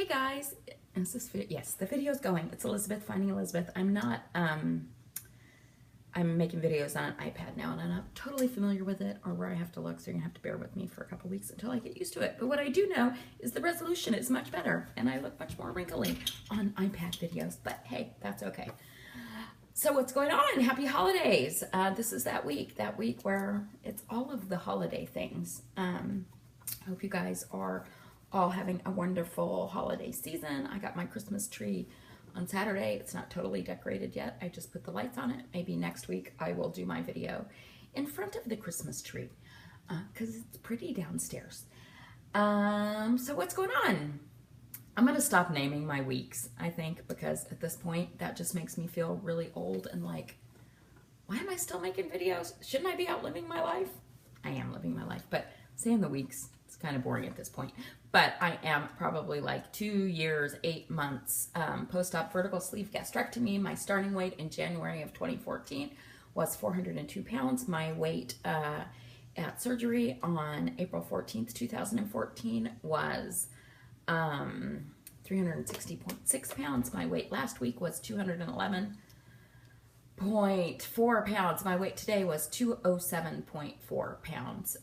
guys, is this video? Yes, the video's going. It's Elizabeth finding Elizabeth. I'm not, I'm making videos on an iPad now, and I'm not totally familiar with it or where I have to look, so you're gonna have to bear with me for a couple weeks until I get used to it. But what I do know is the resolution is much better, and I look much more wrinkly on iPad videos, but hey, that's okay. So what's going on? Happy holidays. This is that week where it's all of the holiday things. I hope you guys are all having a wonderful holiday season. I got my Christmas tree on Saturday. It's not totally decorated yet. I just put the lights on it. Maybe next week I will do my video in front of the Christmas tree because it's pretty downstairs. So what's going on? I'm going to stop naming my weeks, I think, because at this point that just makes me feel really old and like, why am I still making videos? Shouldn't I be out living my life? I am living my life, but saying the weeks, it's kind of boring at this point. But I am probably like 2 years, 8 months post-op vertical sleeve gastrectomy. My starting weight in January of 2014 was 402 pounds. My weight at surgery on April 14th, 2014 was 360.6 pounds. My weight last week was 211.4 pounds. My weight today was 207.4 pounds.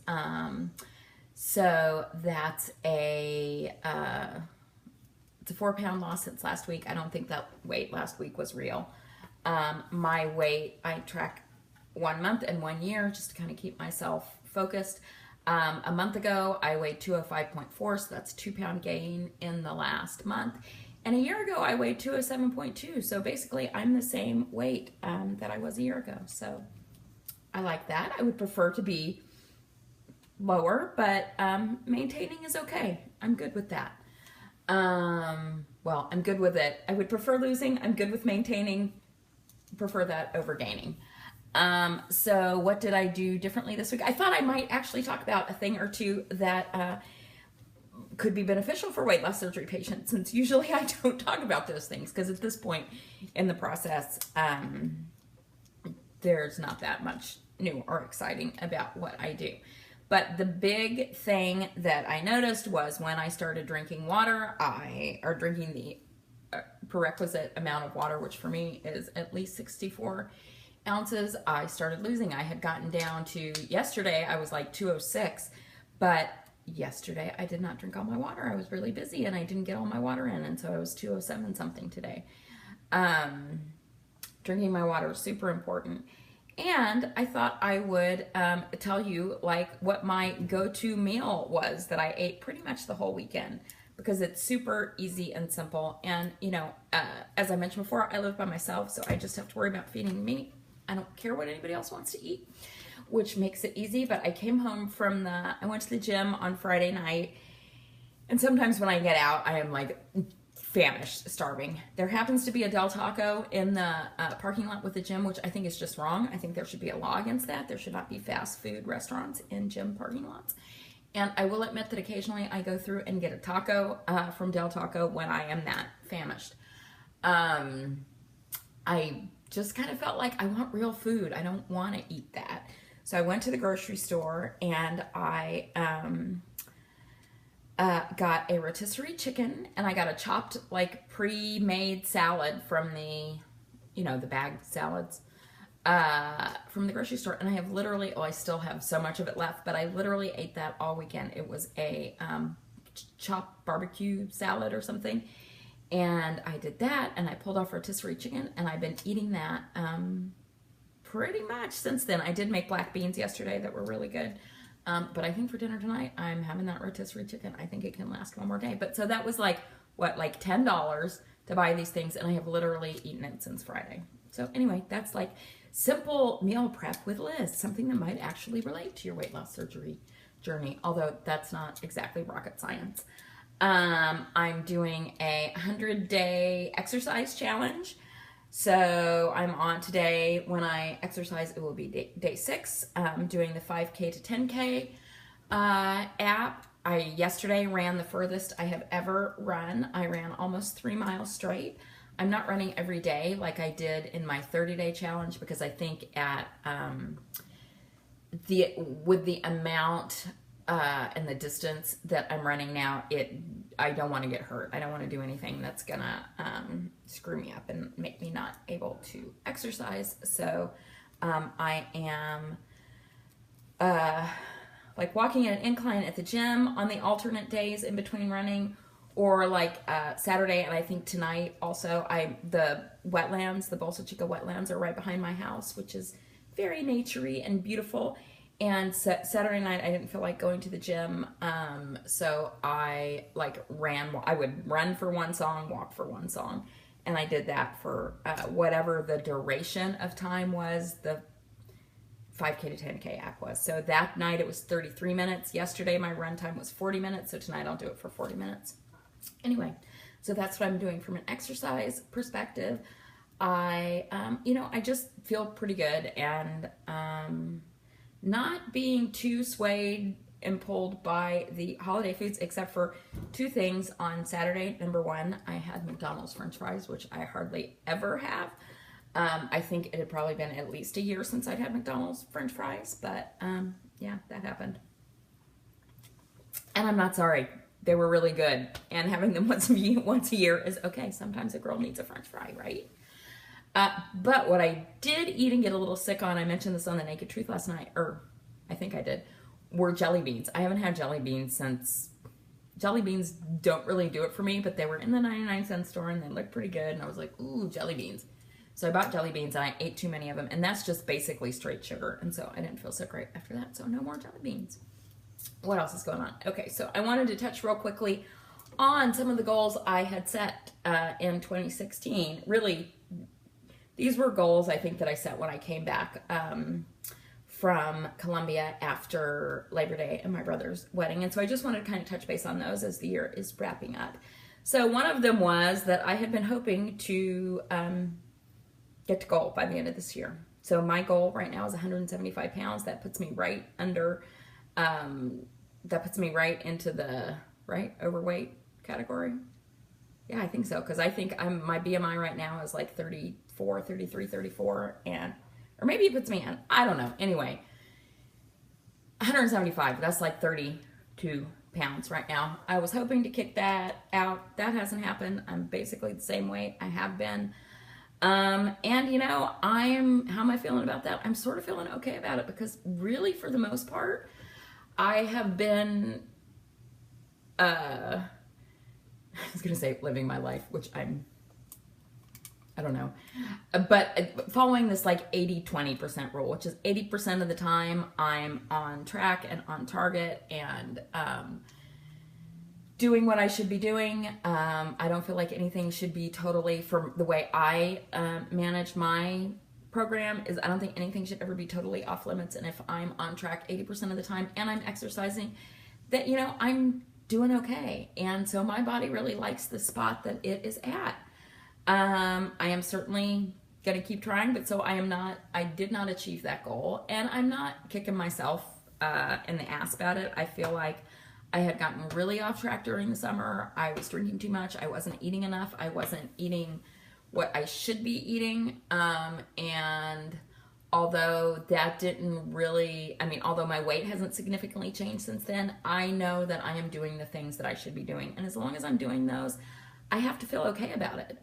So that's it's a 4-pound loss since last week. I don't think that weight last week was real. My weight, I track 1 month and 1 year just to kind of keep myself focused. A month ago, I weighed 205.4, so that's 2-pound gain in the last month. And a year ago, I weighed 207.2, so basically I'm the same weight that I was a year ago. So I like that. I would prefer to be lower, but maintaining is okay. I'm good with that. Well, I'm good with it. I would prefer losing. I'm good with maintaining. Prefer that over gaining. So what did I do differently this week? I thought I might actually talk about a thing or two that could be beneficial for weight loss surgery patients, since usually I don't talk about those things because at this point in the process, there's not that much new or exciting about what I do. But the big thing that I noticed was when I started drinking water, or drinking the prerequisite amount of water, which for me is at least 64 ounces, I started losing. I had gotten down to, yesterday I was like 206, but yesterday I did not drink all my water. I was really busy and I didn't get all my water in, and so I was 207 something today. Drinking my water is super important. And I thought I would tell you like what my go-to meal was that I ate pretty much the whole weekend, because it's super easy and simple. And you know, as I mentioned before, I live by myself, so I just have to worry about feeding me. I don't care what anybody else wants to eat, which makes it easy. But I came home from I went to the gym on Friday night, and sometimes when I get out, I am like famished, starving. There happens to be a Del Taco in the parking lot with the gym, which I think is just wrong. I think there should be a law against that. There should not be fast food restaurants in gym parking lots. And I will admit that occasionally I go through and get a taco from Del Taco when I am that famished. I just kind of felt like I want real food. I don't want to eat that. So I went to the grocery store and I got a rotisserie chicken, and I got a chopped, like, pre-made salad from the, you know, the bag salads from the grocery store. And I have literally, I still have so much of it left, but I literally ate that all weekend. It was a chopped barbecue salad or something. And I did that, and I pulled off rotisserie chicken, and I've been eating that pretty much since then. I did make black beans yesterday that were really good. But I think for dinner tonight, I'm having that rotisserie chicken. I think it can last one more day. But so that was like, what, like $10 to buy these things, and I have literally eaten it since Friday. So anyway, that's like simple meal prep with Liz, something that might actually relate to your weight loss surgery journey, although that's not exactly rocket science. I'm doing a 100-day exercise challenge. So I'm on today. When I exercise, it will be day 6. I'm doing the 5K to 10K app. I yesterday ran the furthest I have ever run. I ran almost 3 miles straight. I'm not running every day like I did in my 30-day challenge, because I think at with the amount and the distance that I'm running now, I don't want to get hurt. I don't want to do anything that's gonna screw me up and make me not able to exercise. So I am like walking at an incline at the gym on the alternate days in between running, or like Saturday, and I think tonight also. The wetlands, the Bolsa Chica wetlands, are right behind my house, which is very naturey and beautiful. And Saturday night I didn't feel like going to the gym, so I like ran. I would run for one song, walk for one song, and I did that for whatever the duration of time was the 5K to 10K app was. So that night it was 33 minutes. Yesterday my run time was 40 minutes, so tonight I'll do it for 40 minutes. Anyway, so that's what I'm doing from an exercise perspective. I just feel pretty good, and not being too swayed and pulled by the holiday foods, except for two things on Saturday. Number one, I had McDonald's French fries, which I hardly ever have. I think it had probably been at least a year since I'd had McDonald's French fries, but yeah, that happened. And I'm not sorry. They were really good, and having them once a year is okay. Sometimes a girl needs a French fry, right? But what I did eat and get a little sick on, I mentioned this on the Naked Truth last night, or I think I did, were jelly beans. I haven't had jelly beans since, jelly beans don't really do it for me, but they were in the 99-cent store and they looked pretty good, and I was like, ooh, jelly beans. So I bought jelly beans and I ate too many of them, and that's just basically straight sugar, and so I didn't feel so great after that, so no more jelly beans. What else is going on? Okay, so I wanted to touch real quickly on some of the goals I had set in 2016. Really, these were goals I think that I set when I came back from Colombia after Labor Day and my brother's wedding. And so I just wanted to kind of touch base on those as the year is wrapping up. So one of them was that I had been hoping to get to goal by the end of this year. So my goal right now is 175 pounds. That puts me right under, that puts me right into the, overweight category. Yeah, I think so, because I think my BMI right now is like 34, 33, 34, and, or maybe it puts me in, I don't know. Anyway, 175, that's like 32 pounds right now. I was hoping to kick that out. That hasn't happened. I'm basically the same weight I have been. And you know, how am I feeling about that? I'm sort of feeling okay about it, because really for the most part, I have been, I was going to say living my life, which I don't know, but following this like 80-20% rule, which is 80% of the time I'm on track and on target and doing what I should be doing. I don't feel like anything should be totally, from the way I manage my program, is I don't think anything should ever be totally off limits. And if I'm on track 80% of the time and I'm exercising, that, you know, I'm doing okay. And so my body really likes the spot that it is at. I am certainly going to keep trying, but so I did not achieve that goal, and I'm not kicking myself in the ass about it. I feel like I had gotten really off track during the summer. I was drinking too much. I wasn't eating enough. I wasn't eating what I should be eating. And although that didn't really, although my weight hasn't significantly changed since then, I know that I am doing the things that I should be doing. And as long as I'm doing those, I have to feel okay about it.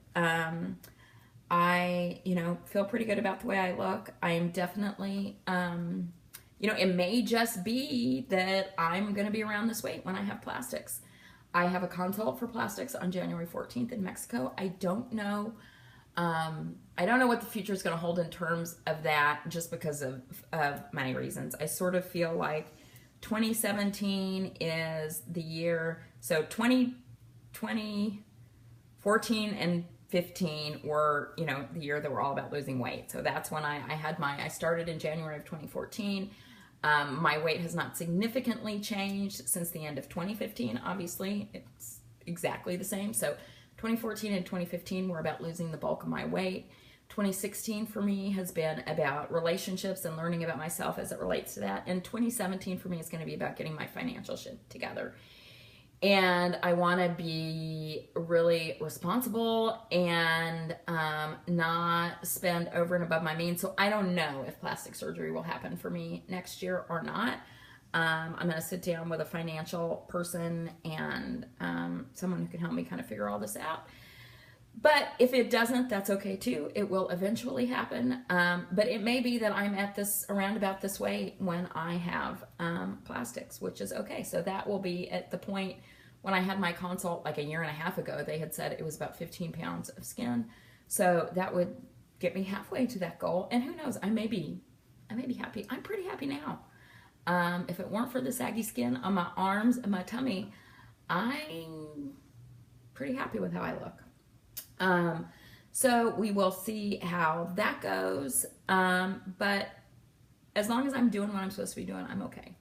I, feel pretty good about the way I look. I am definitely, it may just be that I'm going to be around this weight when I have plastics. I have a consult for plastics on January 14th in Mexico. I don't know what the future is going to hold in terms of that, just because of many reasons. I sort of feel like 2017 is the year, so 2014 and 15 were, the year that were all about losing weight. So that's when I started in January of 2014. My weight has not significantly changed since the end of 2015. Obviously, it's exactly the same. So 2014 and 2015 were about losing the bulk of my weight. 2016 for me has been about relationships and learning about myself as it relates to that. And 2017 for me is going to be about getting my financial shit together. And I want to be really responsible and not spend over and above my means. So I don't know if plastic surgery will happen for me next year or not. I'm going to sit down with a financial person and someone who can help me kind of figure all this out. But if it doesn't, that's okay too. It will eventually happen. But it may be that I'm at this around about this way when I have plastics, which is okay. So that will be at the point when I had my consult like a year and a half ago. They had said it was about 15 pounds of skin. So that would get me halfway to that goal. And who knows, I may be happy. I'm pretty happy now. If it weren't for the saggy skin on my arms and my tummy, I'm pretty happy with how I look. So we will see how that goes. But as long as I'm doing what I'm supposed to be doing, I'm okay.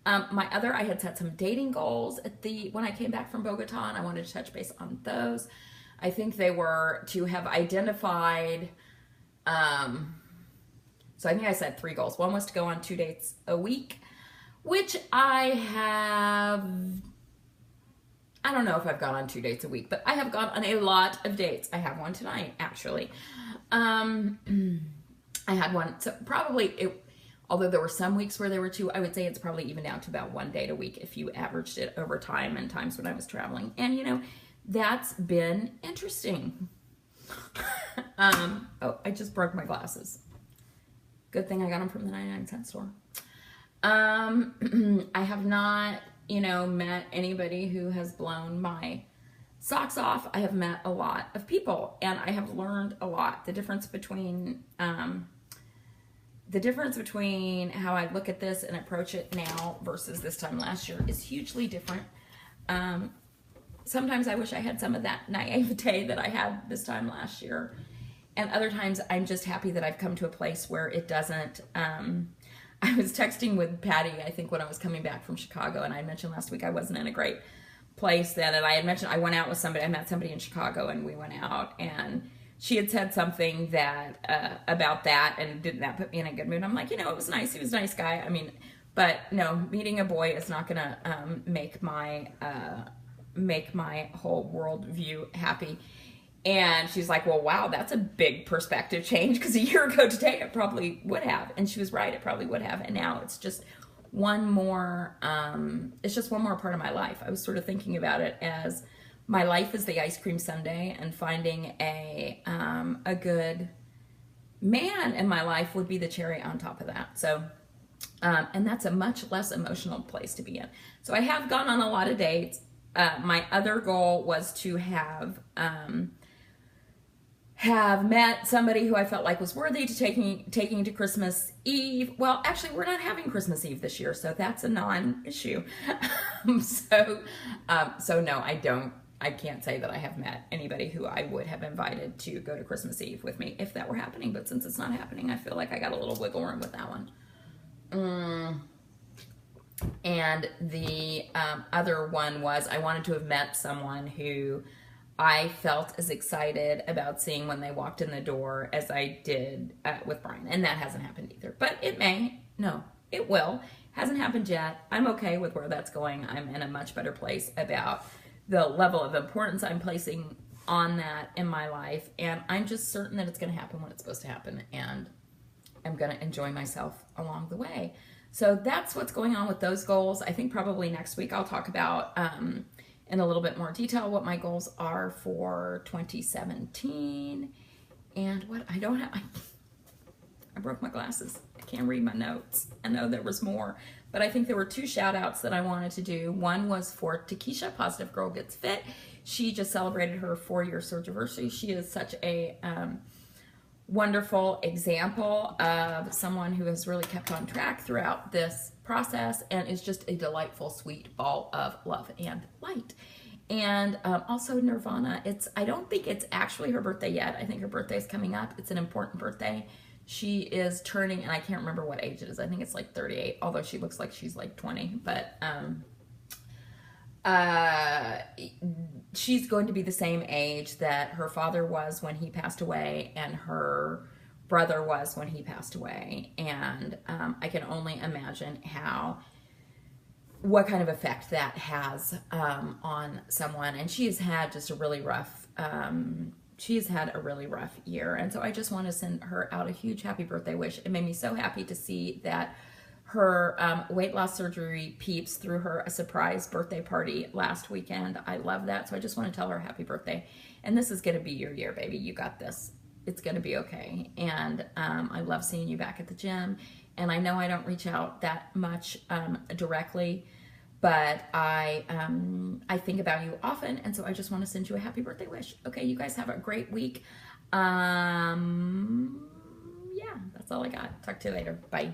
I had set some dating goals when I came back from Bogota, and I wanted to touch base on those. I think they were to have identified, so I think I said 3 goals. One was to go on 2 dates a week, which I don't know if I've gone on 2 dates a week, but I have gone on a lot of dates. I have one tonight, actually. I had one, so probably, although there were some weeks where there were 2, I would say it's probably even down to about 1 date a week if you averaged it over time and times when I was traveling. And, you know, that's been interesting. Oh, I just broke my glasses. Good thing I got them from the 99-cent store. I have not, you know, met anybody who has blown my socks off. I have met a lot of people, and I have learned a lot. The difference between how I look at this and approach it now versus this time last year is hugely different. Sometimes I wish I had some of that naivete that I had this time last year. And other times I'm just happy that I've come to a place where it doesn't, I was texting with Patty, I think when I was coming back from Chicago, and I mentioned last week I wasn't in a great place then, and I had mentioned I went out with somebody, I met somebody in Chicago, and we went out, and she had said something that, about that, and didn't that put me in a good mood? I'm like, you know, it was nice, he was a nice guy, I mean, but no, meeting a boy is not gonna make my whole world view happy. And she's like, well, wow, that's a big perspective change, because a year ago today it probably would have. And she was right, it probably would have. And now it's just one more part of my life. I was sort of thinking about it as my life is the ice cream sundae, and finding a good man in my life would be the cherry on top of that. So, and that's a much less emotional place to be in. So I have gone on a lot of dates. My other goal was to have met somebody who I felt like was worthy to taking to Christmas Eve. Well, actually, we're not having Christmas Eve this year, so that's a non-issue. So no, I can't say that I have met anybody who I would have invited to go to Christmas Eve with me if that were happening. But since it's not happening, I feel like I got a little wiggle room with that one. And the other one was I wanted to have met someone who I felt as excited about seeing when they walked in the door as I did with Brian. And that hasn't happened either. But it may. No, it will. Hasn't happened yet. I'm okay with where that's going. I'm in a much better place about the level of importance I'm placing on that in my life. And I'm just certain that it's going to happen when it's supposed to happen. And I'm going to enjoy myself along the way. So that's what's going on with those goals. I think probably next week I'll talk about in a little bit more detail what my goals are for 2017. And what I don't have, I broke my glasses. I can't read my notes. I know there was more, but I think there were 2 shout outs that I wanted to do. One was for Takesha, Positive Girl Gets Fit. She just celebrated her 4-year surgiversary. She is such a wonderful example of someone who has really kept on track throughout this process and is just a delightful, sweet ball of love and light. And also Nirvana, I don't think it's actually her birthday yet. I think her birthday is coming up. It's an important birthday. She is turning, and I can't remember what age it is. I think it's like 38, although she looks like she's like 20, but she's going to be the same age that her father was when he passed away and her brother was when he passed away. And I can only imagine what kind of effect that has on someone. And she has had just a really rough, year. And so I just want to send her out a huge happy birthday wish. It made me so happy to see that Her weight loss surgery peeps threw her a surprise birthday party last weekend. I love that. So I just want to tell her happy birthday. And this is going to be your year, baby. You got this. It's going to be okay. And I love seeing you back at the gym. And I know I don't reach out that much directly, but I think about you often. And so I just want to send you a happy birthday wish. Okay, you guys have a great week. Yeah, that's all I got. Talk to you later. Bye.